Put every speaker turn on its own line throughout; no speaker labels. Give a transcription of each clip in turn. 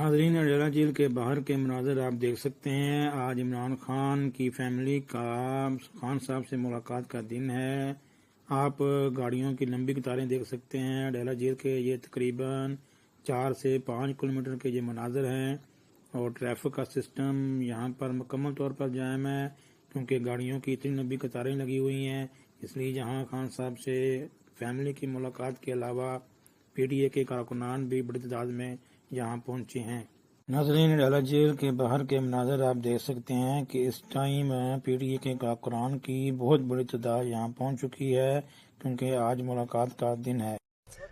नाज़रीन, अडयाला जेल के बाहर के मनाज़र आप देख सकते हैं। आज इमरान खान की फैमिली का खान साहब से मुलाकात का दिन है। आप गाड़ियों की लंबी कतारें देख सकते हैं। अडयाला जेल के ये तकरीबन 4 से 5 किलोमीटर के ये मनाज़र हैं और ट्रैफिक का सिस्टम यहाँ पर मुकम्मल तौर पर जाम है, क्योंकि गाड़ियों की इतनी लंबी कतारें लगी हुई हैं। इसलिए यहाँ खान साहब से फैमिली की मुलाकात के अलावा PTA के कारकुनान भी बड़ी तादाद में यहाँ पहुँचे हैं। नाज़रीन, अडयाला जेल के बाहर के मनाज़र आप देख सकते हैं कि इस टाइम PTA के कारकुनान की बहुत बड़ी तादाद यहाँ पहुँच चुकी है, क्योंकि आज मुलाकात का दिन है।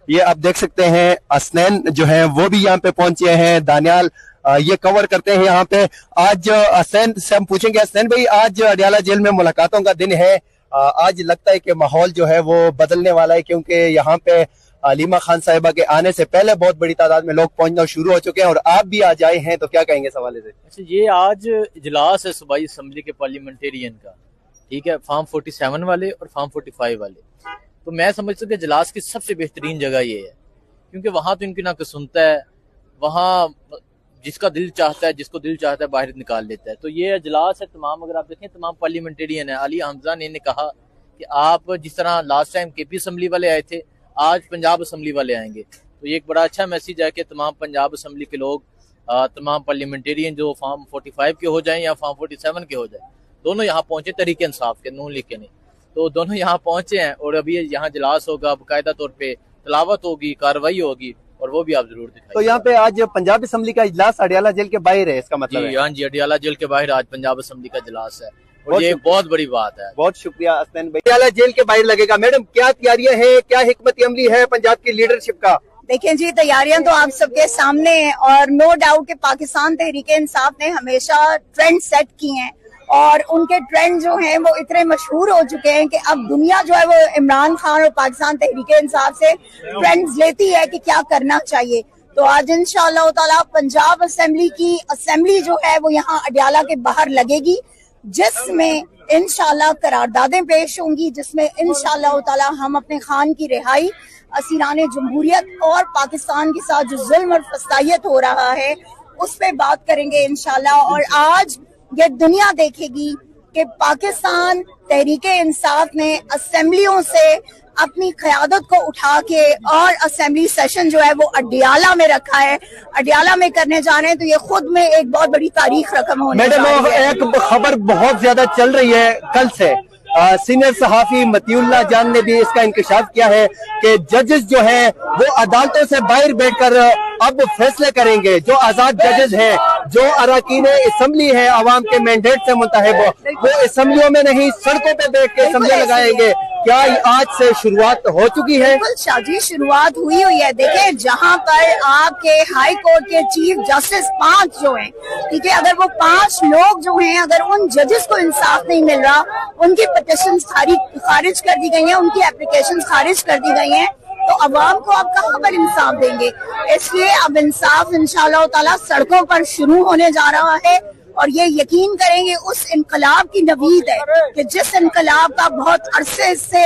ये आप देख सकते हैं असनैन जो है वो भी यहाँ पे पहुंचे हैं। दानियाल ये कवर करते हैं यहाँ पे। आज असनैन से हम पूछेंगे, असनैन भाई आज अडयाला जेल में मुलाकातों का दिन है। आज लगता है कि माहौल जो है वो बदलने वाला है, क्योंकि यहाँ पे अलीमा खान साहिबा के आने से पहले बहुत बड़ी तादाद में लोग पहुंचना शुरू हो चुके हैं और आप भी आज आए हैं, तो क्या कहेंगे इस हवाले से?
अच्छा, ये आज इजलास है सूबाई असम्बली के पार्लियामेंटेरियन का, ठीक है, फार्म 47 वाले और फार्म 45 वाले। तो मैं समझता हूँ कि इजलास की सबसे बेहतरीन जगह ये है, क्योंकि वहाँ तो इनकी ना सुनता है, वहाँ जिसका दिल चाहता है, जिसको दिल चाहता है बाहर निकाल लेता है। तो ये इजलास है तमाम, अगर आप देखें तमाम पार्लियामेंटेरियन है। अली हमजा ने कहा कि आप जिस तरह लास्ट टाइम KP असम्बली वाले आए थे, आज पंजाब असम्बली वाले आएंगे। तो ये एक बड़ा अच्छा मैसेज है कि तमाम पंजाब असम्बली के लोग, तमाम पार्लियामेंटेरियन जो फार्म 45 के हो जाएं या फार्म 47 के हो जाएं, दोनों यहाँ पहुंचे तरीके इंसाफ के, नून लीग के नहीं। तो दोनों यहाँ पहुंचे हैं और अभी यहाँ इजलास होगा, बाकायदा तौर पे तलावत होगी, कार्रवाई होगी, और वो भी आप जरूर दिखाएं।
तो यहाँ पे आज पंजाब असम्बली का इजलास अडयाला जेल के बाहर है, इसका मतलब है?
हाँ जी, अडयाला जेल के बाहर आज पंजाब असम्बली का इजलास है और ये बहुत बड़ी बात है।
बहुत शुक्रिया असनैन भाई। अडयाला जेल के बाहर लगेगा। मैडम, क्या तैयारियां हैं, क्या हिकमत अमली है पंजाब की लीडरशिप का?
देखें जी, तैयारियां तो आप सबके सामने हैं और नो डाउट कि पाकिस्तान तहरीक इंसाफ ने हमेशा ट्रेंड सेट किए हैं और उनके ट्रेंड जो हैं वो इतने मशहूर हो चुके हैं कि अब दुनिया जो है वो इमरान खान और पाकिस्तान तहरीक इंसाफ से ट्रेंड्स लेती है कि क्या करना चाहिए। तो आज इंशाअल्लाह ताला पंजाब असेंबली की असेंबली जो है वो यहाँ अडयाला के बाहर लगेगी, जिसमें इंशाअल्लाह करारदादें पेश होंगी, जिसमें इंशाअल्लाह ताला हम अपने खान की रिहाई, असीरान जमहूरियत और पाकिस्तान के साथ जो जुल्म और फसाइयत हो रहा है उस पे बात करेंगे इंशाअल्लाह। और आज ये दुनिया देखेगी कि पाकिस्तान तहरीक इंसाफ ने असेंबलियों से अपनी क़यादत को उठा के और असेंबली सेशन जो है वो अडयाला में रखा है, अडयाला में करने जा रहे हैं। तो ये खुद में एक बहुत बड़ी तारीख रकम होने जा रही है।
एक खबर बहुत ज्यादा चल रही है कल से, सीनियर सहाफी मतीउल्लाह जान ने भी इसका इंकशाफ किया है कि जजेस जो हैं वो अदालतों से बाहर बैठकर अब फैसले करेंगे। जो आजाद जजेस हैं, जो अरकान असम्बली है अवाम के मैंडेट से मुंतखब, वो असम्बलियों में नहीं सड़कों पे बैठ के असम्बली लगाएंगे। क्या आज से शुरुआत हो चुकी है?
बिल्कुल शाजी, शुरुआत हुई है। देखें, जहां पर आपके हाई कोर्ट के चीफ जस्टिस 5 जो हैं, ठीक है, अगर वो 5 लोग जो हैं, अगर उन जजेस को इंसाफ नहीं मिल रहा, उनकी पिटिशन खारिज कर दी गई है, उनकी एप्लीकेशन खारिज कर दी गई है, तो अवाम को आप कहाँ पर इंसाफ देंगे? इसलिए अब इंसाफ इंशाअल्लाह ताला सड़कों पर शुरू होने जा रहा है और ये यकीन करेंगे उस इनकलाब की नवीद है कि जिस इनकलाब का बहुत अरसे से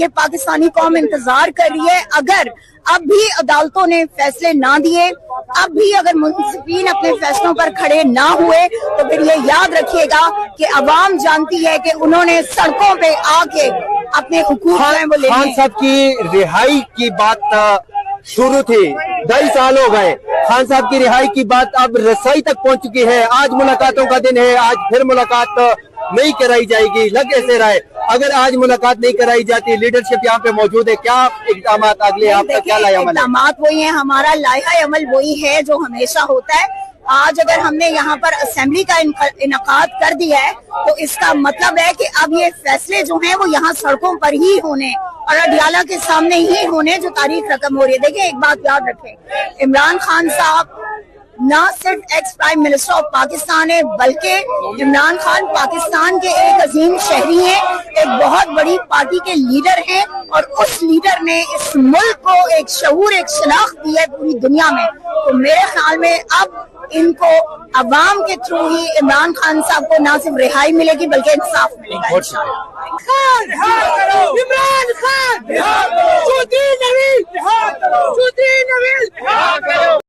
ये पाकिस्तानी कौम इंतजार कर रही है। अगर अब भी अदालतों ने फैसले ना दिए, अब भी अगर मुंसिफीन अपने फैसलों पर खड़े ना हुए, तो फिर ये याद रखिएगा कि अवाम जानती है कि उन्होंने सड़कों पे आके अपने हुकूक वो ले।
खान साहब की रिहाई की बात शुरू थी, 2.5 साल हो गए। खान साहब की रिहाई की बात अब रसाई तक पहुंच चुकी है। आज मुलाकातों का दिन है, आज फिर मुलाकात नहीं कराई जाएगी, लग ऐसे रहा है। अगर आज मुलाकात नहीं कराई जाती, लीडरशिप यहाँ पे मौजूद है, क्या इक़दाम अगले आपका क्या लाया अमल?
इक़दाम वही है, हमारा लाया अमल वही है जो हमेशा होता है। आज अगर हमने यहाँ पर असेंबली का इनकाद कर दिया है, तो इसका मतलब है कि अब ये फैसले जो हैं वो यहाँ सड़कों पर ही होने और अडयाला के सामने ही होने, जो तारीख रकम हो रही है। देखिए, एक बात याद रखें, इमरान खान साहब ना सिर्फ ex prime minister of Pakistan है, बल्कि इमरान खान पाकिस्तान के एक अजीम शहरी हैं, एक बहुत बड़ी पार्टी के लीडर हैं और उस लीडर ने इस मुल्क को एक शऊर, एक शनाख्त दी है पूरी दुनिया में। तो मेरे ख्याल में अब इनको अवाम के थ्रू ही इमरान खान साहब को ना सिर्फ रिहाई मिलेगी बल्कि इंसाफ मिलेगा इंशाअल्लाह।